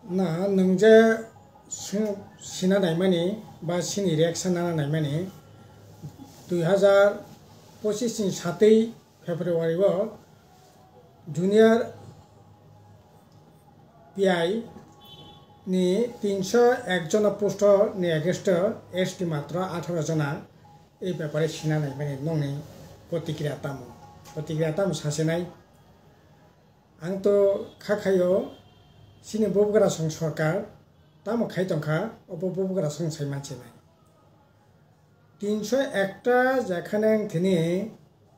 ना नोंजे सिना नायमानि बा सिनि रिएक्शन ना नायमानि 2025 नि 7 फेब्रुवारि जूनियर पीआई नि 301 जना पोस्ट नि एगेस्ट एसटी मात्र 18 जना এই ব্যাপারে সিনা নাইমানি নংনি प्रतिक्रिया ताम सासेनाय आं तो खाखायो सिनि बबगरा सं सरकार ताम खायतंखा अब बबगरा सं साइ मानसि नाय 301 टा जेखाने थिनि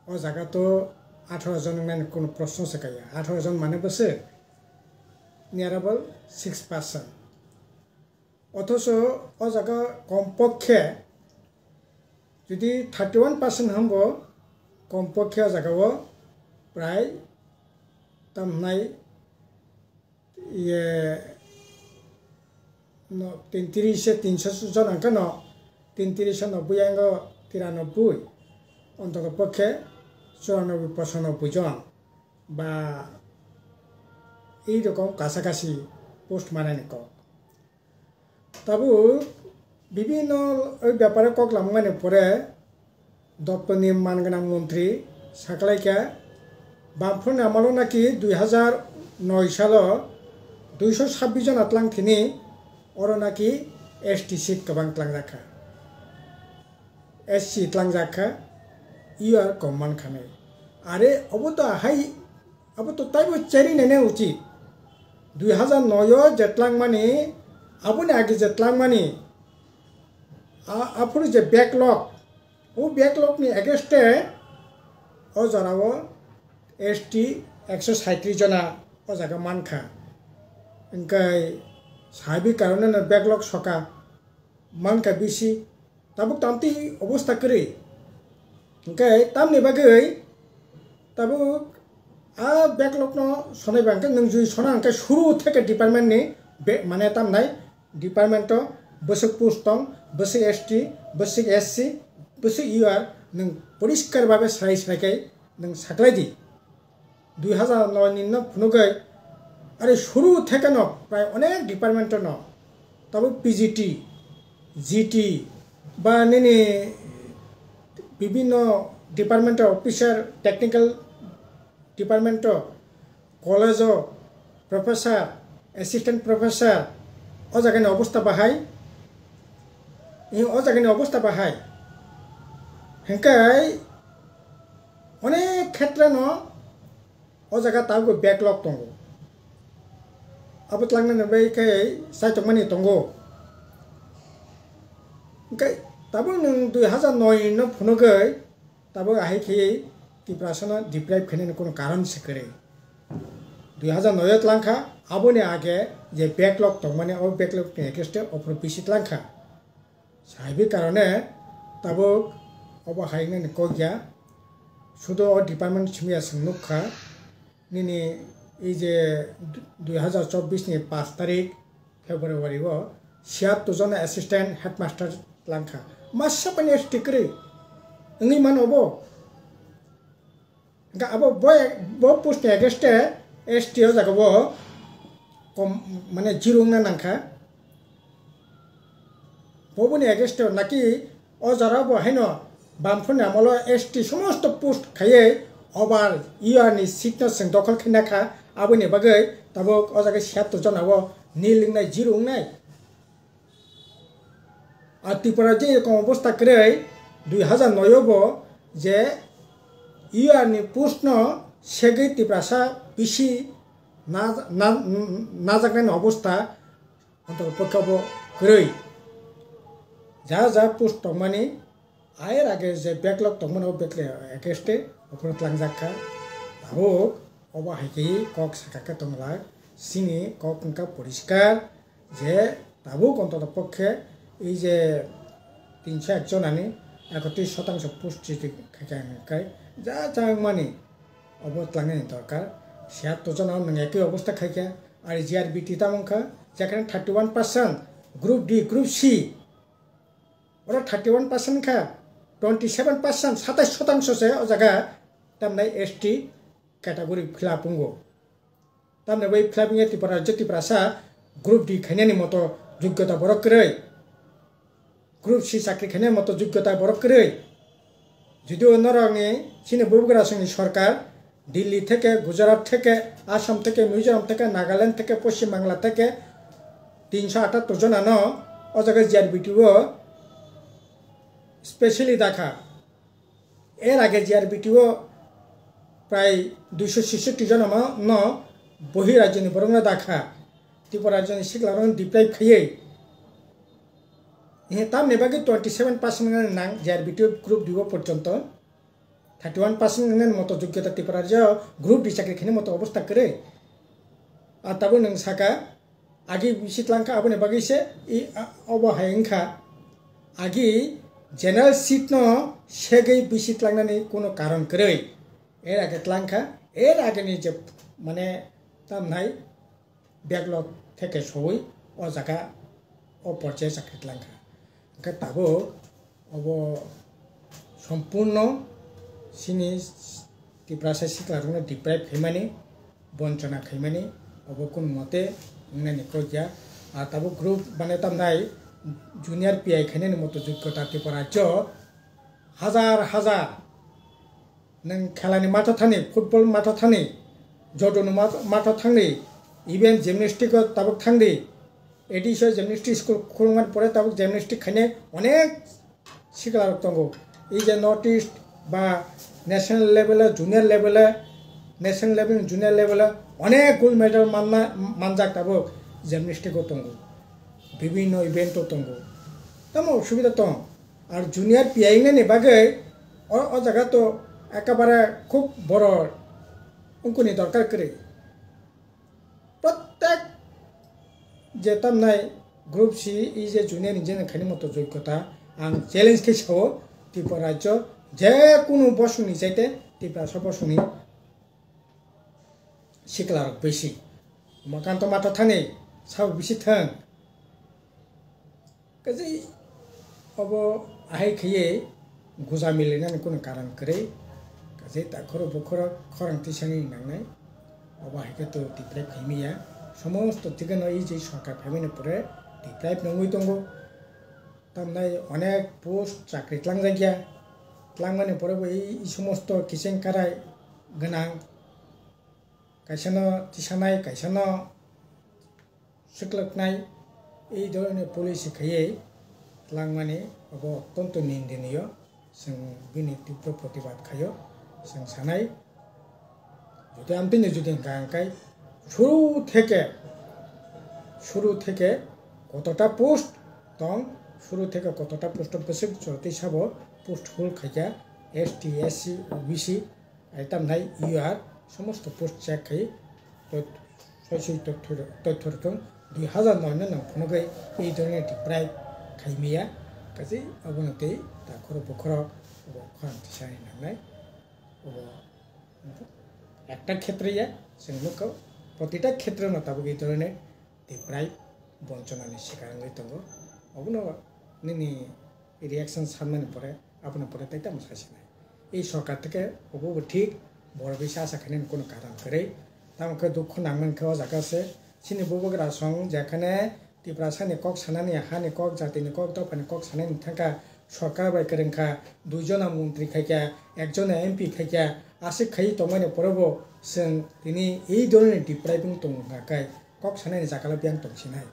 ओ जागा तो 18 जन नाय कोन प्रश्न सकाया 18 जन माने बसे नियारेबल 6% অথচ ओ जागा कमपक्षे যদি 31% হব কমপক্ষে জাগাও প্রায় তামনাই 300 জন আঙ্কানো 390 আঙ্গ 93 অন্তত পক্ষে 94-95 জন বা এইরকম কাছাকাছি পোস্ট মানানি কক তাবু বিভিন্ন ওই ব্যাপারে ককলামগানে পরে দপ্তরনি মানগোনাं মন্ত্রী সাকলাইকা বামফ্রনি আমালো নাকি 2009 সাল 226 জন আতলাংथिनि অর নাকি এসটি সিট গোबां ত্লাंजाखा एससी ত্লাंजाखा ইউআর কমান খানে আরে অবতো হাই অবতো তাইবো চেরি নেনে উচিত 2009 জেতলাং মানি আবুনি আগে জেতলাং মানি आपन जे बैकलॉग वो बैकलॉग नि एगेस्टे ओ जरावो एसटी 137 जना ओ जागा मानखा इनकाय साबि कारणे बैकलॉग सका मानखा बिसि ताबु तामति अवस्था करे इनकाय तामनि बागै ताबु आ बैकलॉग न सनाय बांका नों जुइ सना अंका शुरू थेके डिपार्टमेंट नि माने तामनाय डिपार्टमेंट बसक पोस्टं बसक एसटी बसक एससी बसक यूआर नों परिष्कार भाबे साइखाय नों साकलायदि 2009 नि न फुनुगै आरो शुरू थेके न प्राय अनेक डिपार्टमेंट न तबो पीजीटी जीटी बा नेनि विभिन्न department officer technical department college professor assistant professor ओ जागानि अवस्था बाहाय ओ जागानि अवस्था बाहाय हेंकाय अनेक क्षेत्र न ओ जागा ताबो बैकलॉग दंगो आबत लांनो बैखाय साइतमानि दंगो हेंकाय ताबो नों 2009 न फुनुगै ताबो आहायखै तिप्रासना डिप्राइव खैनानि कोनो कारण सिकरे 2009 लांखा आबोनि आगे जे बैकलॉग दं माने ओ बैकलॉग नि एगेस्टे अपर बिसित लांखा साहिबि कारणे ताबो अब हाइनानि कोग्या शुद्ध डिपार्टमेंट सिमिया संनुखा निनि এই যে 2024 नि 5 तारिख फेब्रुवारि 76 জন असिस्टेंट हेडमास्टर लांखा मासापानि स्टिकरे नोंनि मान अबो गा अबो बो पोस्ट एगेस्टे एसटी ओ जागबो कम माने जिरुंना नांखा बबुनि एगेस्टे नाकि ओ जाराबो हाइनो बामफुनि आमलो एसटी समस्त पोस्ट खाये ओभार इयारनि सिटनेस जों दखल खिनाखा आबुनि बागै ताबो ओ जागा 76 जनावो निलिंनाय जिरुंनाय आतिपरा जे रकम अवस्था करे 2009 बो जे इयारनि पोस्ट न सेगै तिप्रासा बिसि नाजागनायनि अवस्था अंतर पक्षाबो गरै जा पोस्ट दंमानि आयर आगे जे बैकलॉग दंमोन ओ बैकलॉग एगेस्टे अपर ত্লাंजाखा ताबो अबा हायखै कक साकाका दंला सिनि कक उनका परिष्कार जे ताबो अंतर पक्षे এই যে 301 জনাनि 31% পোস্ট খাইखाय जा माने अबतलांनायनि दरकार 76 जनाव नों एकै अवस्था खायखा आरो जिआरबिटी तामंखा जेखाने 31% ग्रुप डी ग्रुप सी और 31% खा 27% 27% से ओ जागा तामनाय एसटी कैटेगरी फिलापुंगो तामने बै फिलापिंग एतिपरा जतिपरासा গ্রুপ ডি খাইনানি মতো যোগ্যতা বরক করে গ্রুপ সি চাকরি খাইনার মতো যোগ্যতা বরক করে যদিও অন্যরঙে চিনি বগুড়া সঙ্গে সরকার দিল্লি থেকে গুজরাট থেকে আসাম থেকে মিজোরাম থেকে নাগাল্যান্ড থেকে পশ্চিমবাংলা থেকে 378 জনানো ও জায়গায় জিআরবিটিও স্পেশালি দেখা এর আগে জিআরবিটিও প্রায় 266 জন ন বহিরাজ্যনি বরংনা দেখা ত্রিপুরা রাজ্যনি সিকলারং ডিপ্রাইভ খাইয়ে তাম নেবাগে 27% নাং জিআরবিটিও গ্রুপ ডিও পর্যন্ত 31% মতো যোগ্যতা ত্রিপুরা রাজ্য গ্রুপ ডি চাকরি খাইনি মতো অবস্থা করে আর তাবো নং সাকা আগে বিশিতলাংখা আবনে বাগিছে ই অবহায়ংখা আগে জেনারেল সিট ন সেগৈ বিশিতলাংনানি কোনো কারণ করে এর আগে তলাংখা এর আগে যে মানে তামনাই ব্যাকলগ থেকে সবই ও জায়গা ও পর্যায়ে চাকরি তলাংখা ওকে তাবো অব সম্পূর্ণ সিনি ত্রিপুরা সিকলারংनो ডিপ্রাইভ খাইমানি বঞ্চনা খাইমানি অব কোন মতে ইংনানি কইয়া আর তাবো গ্রুপ মানে তামনাই জুনিয়র পিআই খাইনানি মতো যোগ্যতা ত্রিপুরা রাজ্য হাজার হাজার नों खेलानि माथो थानि फुटबल माथो थानि जदोनो माथो थांनि इभेन जिमनास्टिक ताबुक थांनि एडिसो जिमनास्टिक स्कुल खुलुमान परे ताबुक जिमनास्टिक खाने अनेक सिखलार दंगो इ जे नर्थ इस्ट बा national level junior level national level junior level अनेक गोल्ड मेडल मानजाक ताबुक जिमनास्टिक दंगो विभिन्न इवेंट दंगो तामो असुविधा दं और जूनियर पिआइनि बागै अ जायगा तो একেবারে খুব বড় অঙ্কুনি দরকার করে প্রত্যেক যে তামনাই গ্রুপ সি ই যে জুনিয়র ইঞ্জিনিয়ার খাইনি মতো যোগ্যতা আং চ্যালেঞ্জ খেসাও ত্রিপুরা রাজ্য যে কোনো বসুনি যাইতে ত্রিপুরা সব বসুনি সিকলার বেশি মকান্ত মাথা থানে সাউ বেশি থাং কাজে অব আহাই খেয়ে গুজা মিলাইনাनै কোনো কারণ করে जे ताखरो बखरो खरंति सांगि नांनाय अबाहायके तो डिप्राइभ खाइमिया समस्त थिगनो इ जे सरकार फाइमिने परे डिप्राइभ नंगै दंगो तामनाय अनेक पोस्ट चाकरि ख्लां जायगा ख्लांमाने परे इ समस्त किसें काराय गोनां कायसानो थिसानाय कायसानो सिख्लोकनाय এই ধরনের পলিসি খাইয়ে ख्लांमाने अब अत्यंत निंदनीय जों बिनि तीव्र प्रतिबाद खायो जों सानाय যদি आमदिनो যদি गांकाय शुरू থেকে কতটা পোস্ট দं শুরু থেকে কতটা পোস্ট বেসিক চলতে হিসাব পোস্ট হোল খাইয়া এসটি এসসি ওবিসি আইতামনাই ইউআর সমস্ত পোস্ট চেক খাই সই তথ্য 2009 নাম ফোনগৈ এই ধরনের ডিপ্রাইভ খাইমিয়া কাজে অবনতি তাখর বখর খরন্তি সাই নাंनाय একটা ক্ষেত্রে जों প্রতিটা ক্ষেত্রে তাবো এই ধরনের ডিপ্রাইভ বঞ্চনানি শিকার হয়ে দङ অবনো নিনি রিঅ্যাকশন সামনে পরে আপনার পরে তাইতাম সাসিনাय এই সরকার থেকে অবো ঠিক বড় বেশি আশা খানেন কোনো কারণ করে তামকে দুঃখ নাंगनखौ জাগাছে सिनि बगरा सं जेखाने ত্রিপুরা सानि कक सानानि हानि कक जातिनि कक दफानि कक सानानि थांखा सरकार बाय करेंखा दुइजना मन्त्रि खाइका एकजना एमपि खाइका आसि खाइ तमाने परबो जों दिनै এই ধরনের ডিপ্রাইভিং दंगाखाय कक सानानि जागाला बियां दंसिनाय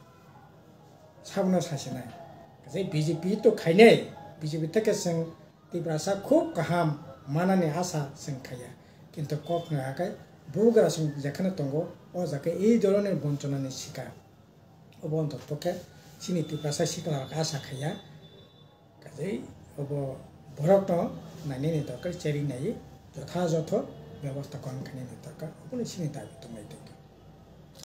साबना सासिनाय जे बिजेपि तो खाइनाय बिजेपि থেকে जों ত্রিপুরা খুব गाहाम मानानि आशा जों खाया কিন্তু कक नागाखाय বগুড়া সং যেখানে দङ ও জায়গায় এই ধরনের বঞ্চনানি শিকার অবন্তর পক্ষে চিনি ত্রিপুরা শিকার আশা খাইয়া কাজেই অব ভরক নাইনি দরকার চেরি নাই যথাযথ ব্যবস্থা গ্রহণ খানি দরকার আপনি চিনি দাবি তোমায়